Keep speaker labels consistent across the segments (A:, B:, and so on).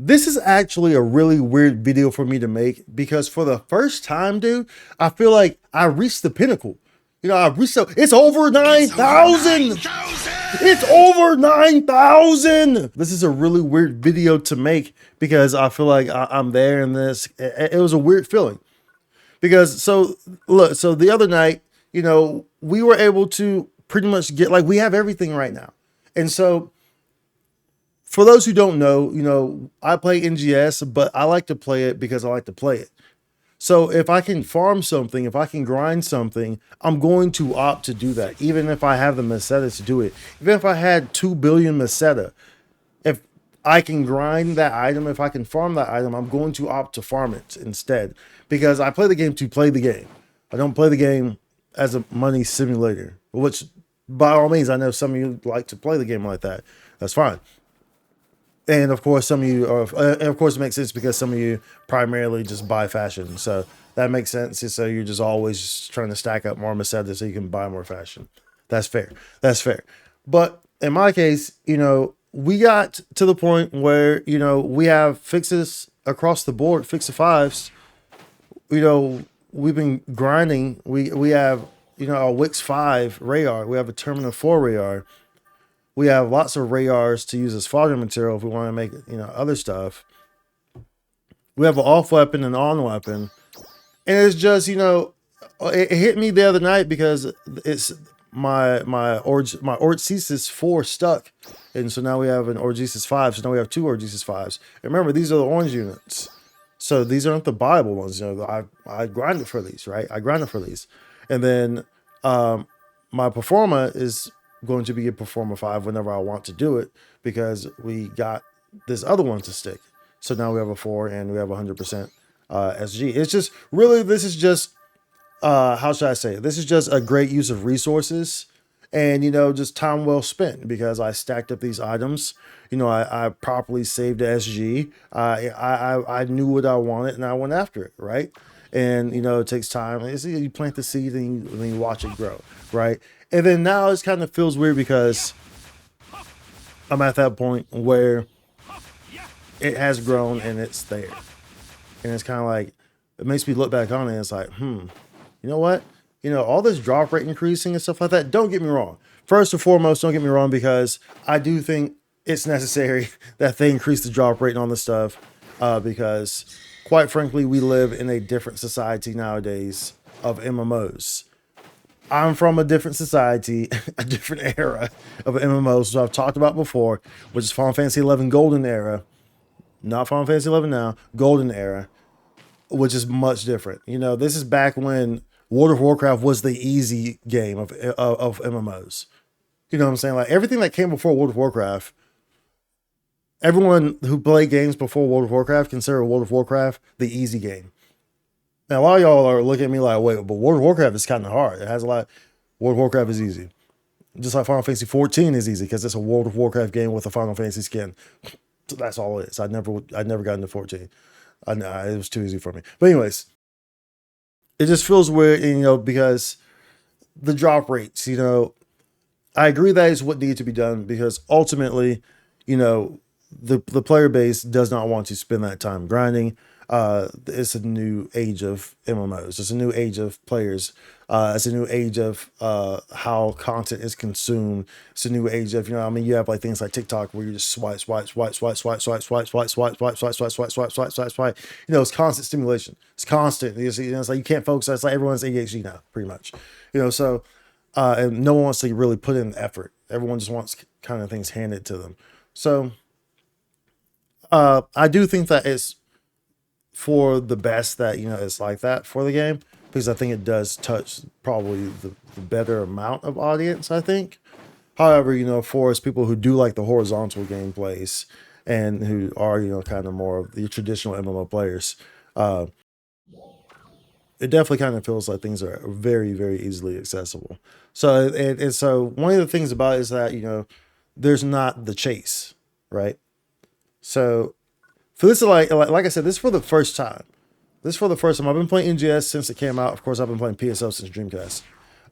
A: This is actually a really weird video for me to make because for the first time, dude, I feel like I reached the pinnacle. You know, I reached it's over 9,000. It's over 9,000. This is a really weird video to make because I feel like I'm there in this. It was a weird feeling because look, so the other night, you know, we were able to pretty much get like we have everything right now. And so for those who don't know, you know, I play NGS, but I like to play it because I like to play it. So if I can farm something, if I can grind something, I'm going to opt to do that, even if I have the meseta to do it. Even if I had 2 billion meseta, if I can grind that item, if I can farm that item, I'm going to opt to farm it instead because I play the game to play the game. I don't play the game as a money simulator, which by all means, I know some of you like to play the game like that. That's fine. And of course, some of you are, and of course, it makes sense because some of you primarily just buy fashion. So that makes sense. So you're just always just trying to stack up more meseta so you can buy more fashion. That's fair. That's fair. But in my case, you know, we got to the point where, you know, we have fixes across the board, fix of fives. You know, we've been grinding. We have, you know, a Wix 5 Rayar. We have a Terminal 4 Rayar. We have lots of Rayars to use as fodder material if we want to make, you know, other stuff. We have an off weapon and on weapon. And it's just, you know, it hit me the other night because it's my Orgesis 4 stuck. And so now we have an Orgesis 5. So now we have 2 Orgesis 5s. And remember, these are the orange units. So these aren't the Bible ones. You know, I grinded for these, right? I grinded for these. And then my Performa is going to be a Performa 5 whenever I want to do it because we got this other one to stick. So now we have a 4 and we have 100% SG. It's just really, this is just, how should I say it? This is just a great use of resources and, you know, just time well spent because I stacked up these items. You know, I properly saved SG. I knew what I wanted and I went after it, right? And, you know, it takes time. You plant the seed and you watch it grow, right? And then now it kind of feels weird because I'm at that point where it has grown and it's there. And it's kind of like, it makes me look back on it and it's like, you know what? You know, all this drop rate increasing and stuff like that, don't get me wrong. First and foremost, don't get me wrong, because I do think it's necessary that they increase the drop rate on the stuff because, quite frankly, we live in a different society nowadays of MMOs. I'm from a different society, a different era of MMOs, so I've talked about before, which is Final Fantasy 11 Golden Era. Not Final Fantasy 11 now, Golden Era, which is much different. You know, this is back when World of Warcraft was the easy game of MMOs. You know what I'm saying? Like everything that came before World of Warcraft, everyone who played games before World of Warcraft considered World of Warcraft the easy game. Now, a lot of y'all are looking at me like, wait, but World of Warcraft is kind of hard. It has a lot. World of Warcraft is easy. Just like Final Fantasy 14 is easy because it's a World of Warcraft game with a Final Fantasy skin. So that's all it is. I never got into 14. It was too easy for me. But anyways, it just feels weird, you know, because the drop rates, you know, I agree that is what needs to be done because ultimately, you know, the player base does not want to spend that time grinding. It's a new age of MMOs. It's a new age of players. It's a new age of how content is consumed. It's a new age of, you know, I mean, you have like things like TikTok where you just swipe. You know, it's constant stimulation. It's constant. You know, it's like you can't focus. It's like everyone's ADHD now, pretty much. You know, so and no one wants to really put in effort. Everyone just wants kind of things handed to them. So I do think that it's for the best that, you know, it's like that for the game because I think it does touch probably the better amount of audience, I think. However, you know, for us people who do like the horizontal gameplays and who are, you know, kind of more of the traditional MMO players, it definitely kind of feels like things are very, very easily accessible. So, and so one of the things about it is that, you know, there's not the chase, right? So for this, like I said, this is for the first time. This is for the first time. I've been playing NGS since it came out. Of course, I've been playing PSO since Dreamcast.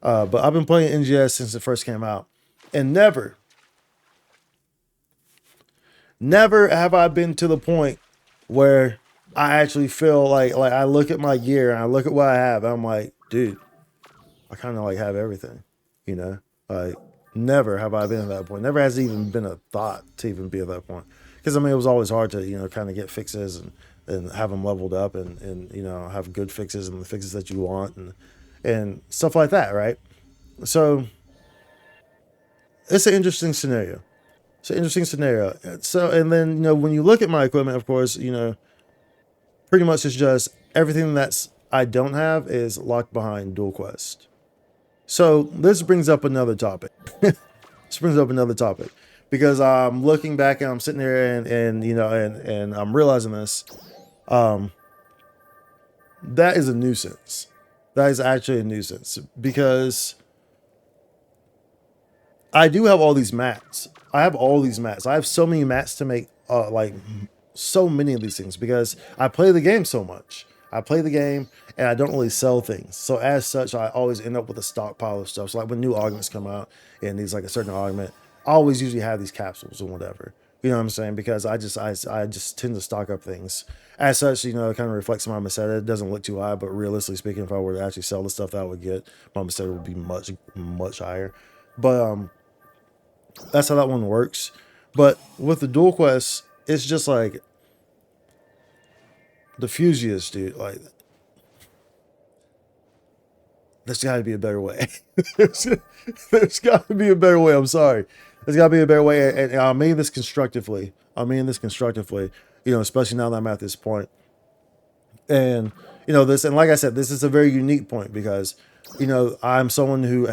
A: But I've been playing NGS since it first came out. And never Never have I been to the point where I actually feel like I look at my gear and I look at what I have and I'm like, dude, I kind of like have everything, you know? Like never have I been at that point. Never has even been a thought to even be at that point. Because I mean, it was always hard to, you know, kind of get fixes and have them leveled up and, you know, have good fixes and the fixes that you want and stuff like that, right? So it's an interesting scenario. It's an interesting scenario. So, and then, you know, when you look at my equipment, of course, you know, pretty much it's just everything that's I don't have is locked behind Dual Quest. So this brings up another topic. This brings up another topic because I'm looking back and I'm sitting there and you know and I'm realizing this. Um, that is a nuisance. That is actually a nuisance because I do have all these mats. I have all these mats. I have so many mats to make like so many of these things because I play the game so much. I play the game and I don't really sell things. So as such, I always end up with a stockpile of stuff. So like when new augments come out and these like a certain augment, I always usually have these capsules or whatever. You know what I'm saying? Because I just tend to stock up things. As such, you know, it kind of reflects my Meseta. It doesn't look too high, but realistically speaking, if I were to actually sell the stuff that I would get, my Meseta would be much higher. But that's how that one works. But with the Dual Quest, it's just like the Fusias, dude. Like, there's got to be a better way. there's got to be a better way. I'm sorry. There's got to be a better way. And I mean this constructively. I mean this constructively. You know, especially now that I'm at this point. And you know this, and like I said, this is a very unique point because you know I'm someone who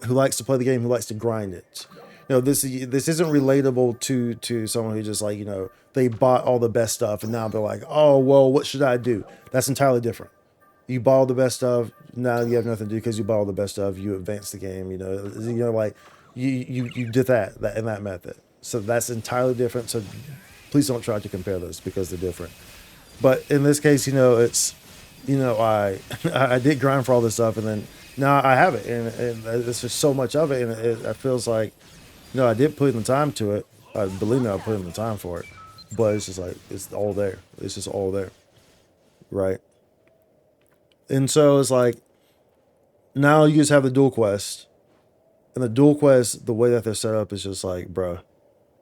A: likes to play the game, who likes to grind it. You know, this isn't relatable to someone who just like, you know, they bought all the best stuff and now they're like, oh well, what should I do? That's entirely different. You bought all the best stuff, now you have nothing to do because you bought all the best stuff. You advance the game. You know, like you did that in that method. So that's entirely different. So please don't try to compare those because they're different. But in this case, you know, it's, you know, I did grind for all this stuff and then now I have it and there's just so much of it and it feels like, you know, I did put in the time to it. Believe me, I put in the time for it. But it's just like, it's all there. It's just all there. Right? And so it's like, now you just have the Dual Quest. And the Dual Quest, the way that they're set up is just like, bruh.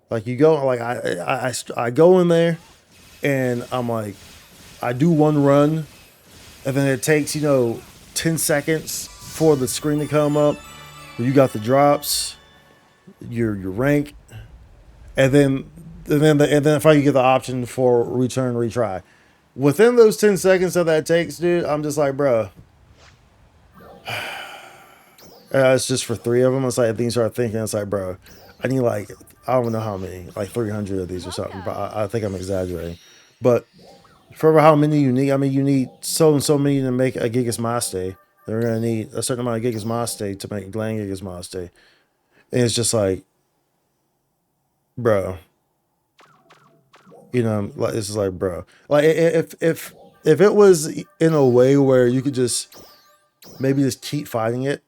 A: Like you go, like I go in there and I'm like, I do one run and then it takes, you know, 10 seconds for the screen to come up where you got the drops, your rank, and then if I get the option for return retry. Within those 10 seconds that takes, dude, I'm just like, bro. It's just for 3 of them. It's like, then you start thinking, it's like, bro, I need like, I don't know how many, like 300 of these or something. But I think I'm exaggerating. But for how many you need, I mean, you need so and so many to make a Gigas Maste. They're going to need a certain amount of Gigas Maste to make Gland Gigas Maste. And it's just like, bro. You know, like this is like, bro. Like if it was in a way where you could just maybe just keep fighting it,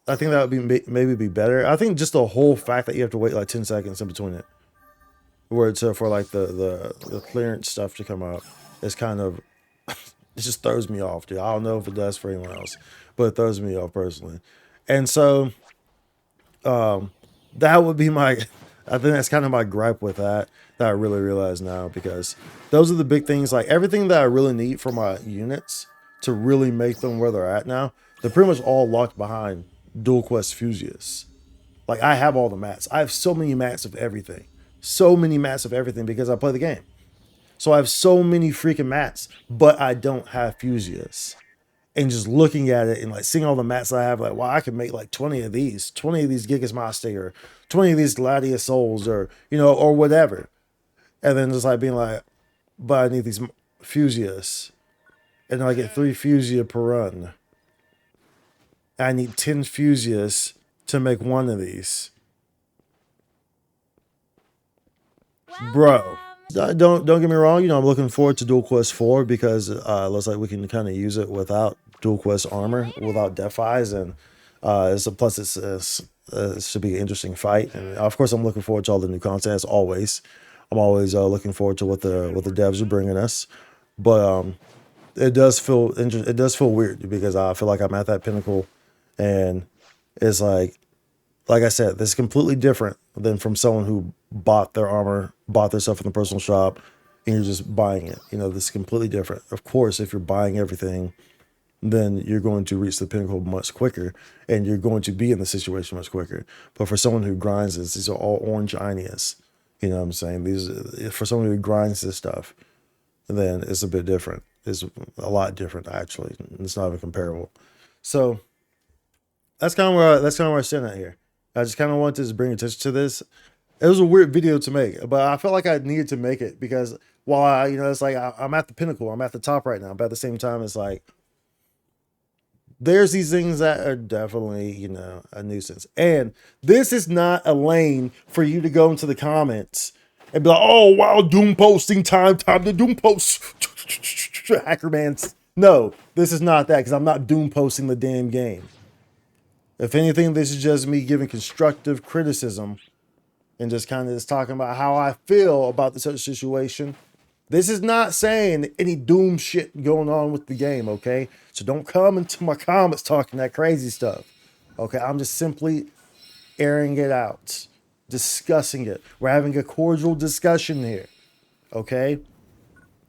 A: I think that would be maybe be better. I think just the whole fact that you have to wait like 10 seconds in between it, where it's for like the clearance stuff to come out, is kind of it just throws me off, dude. I don't know if it does for anyone else, but it throws me off personally. And so that would be my I think that's kind of my gripe with that I really realize now, because those are the big things, like everything that I really need for my units to really make them where they're at now, they're pretty much all locked behind Dual Quest Fusias. Like I have all the mats. I have so many mats of everything. So many mats of everything because I play the game. So I have so many freaking mats, but I don't have Fusias. And just looking at it and like seeing all the mats I have, like, wow, I could make like 20 of these Gigas Master, or 20 of these Gladius Souls, or, you know, or whatever. And then just like being like, but I need these Fusias. And I get 3 Fusia per run. I need 10 Fusias to make one of these. Bro. Don't get me wrong, you know, I'm looking forward to Dual Quest 4 because it looks like we can kind of use it without Dual Quest armor, without Defies, and plus it should be an interesting fight. And of course, I'm looking forward to all the new content as always. I'm always looking forward to what the devs are bringing us. But it does feel weird because I feel like I'm at that pinnacle, and it's like I said, this is completely different than from someone who bought their armor, bought their stuff in the personal shop, and you're just buying it. You know, this is completely different. Of course, if you're buying everything, then you're going to reach the pinnacle much quicker, and you're going to be in the situation much quicker. But for someone who grinds this, these are all orange Inias. You know what I'm saying? These for someone who grinds this stuff, then it's a bit different. It's a lot different, actually. It's not even comparable. So that's kind of where I stand at here. I just kind of wanted to bring attention to this. It was a weird video to make, but I felt like I needed to make it because while it's like I'm at the pinnacle, I'm at the top right now, but at the same time, it's like there's these things that are definitely, a nuisance. And this is not a lane for you to go into the comments and be like, oh, wow, doom posting time to doom post. Hacker man. No, this is not that because I'm not doom posting the damn game. If anything, this is just me giving constructive criticism and just kind of talking about how I feel about the such situation. This is not saying any doom shit going on with the game, okay? So don't come into my comments talking that crazy stuff, okay? I'm just simply airing it out, discussing it. We're having a cordial discussion here, okay?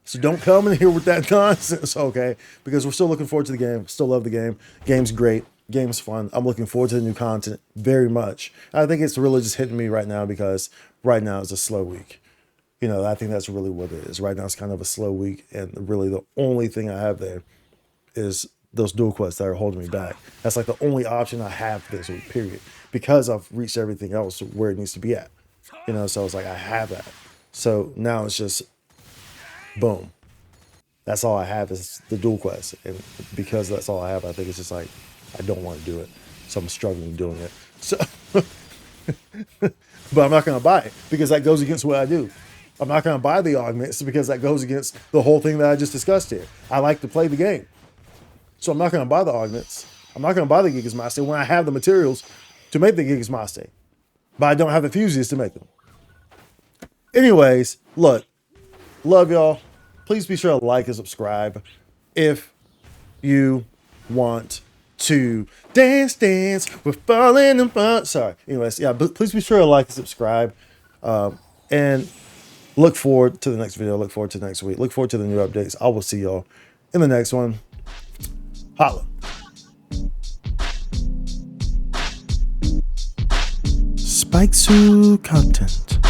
A: So don't come in here with that nonsense, okay? Because we're still looking forward to the game. Still love the game. Game's great. Game's fun. I'm looking forward to the new content very much. I think it's really just hitting me right now because right now is a slow week. I think that's really what it is. Right now it's kind of a slow week, and really the only thing I have there is those dual quests that are holding me back. That's like the only option I have this week, period. Because I've reached everything else where it needs to be at. So it's like I have that. So now it's just boom. That's all I have is the dual quest. And because that's all I have, I think it's just like I don't want to do it. So I'm struggling doing it. So but I'm not gonna buy it because that goes against what I do. I'm not going to buy the augments because that goes against the whole thing that I just discussed here. I like to play the game. So I'm not going to buy the augments. I'm not going to buy the Gigas Master when I have the materials to make the Gigas Master. But I don't have the Fusias to make them. Anyways, look. Love y'all. Please be sure to like and subscribe if you want to dance. We're falling in fun. Sorry. Anyways, yeah, but please be sure to like and subscribe. And look forward to the next video. Look forward to next week. Look forward to the new updates. I will see y'all in the next one. Holla. Spike Sue content.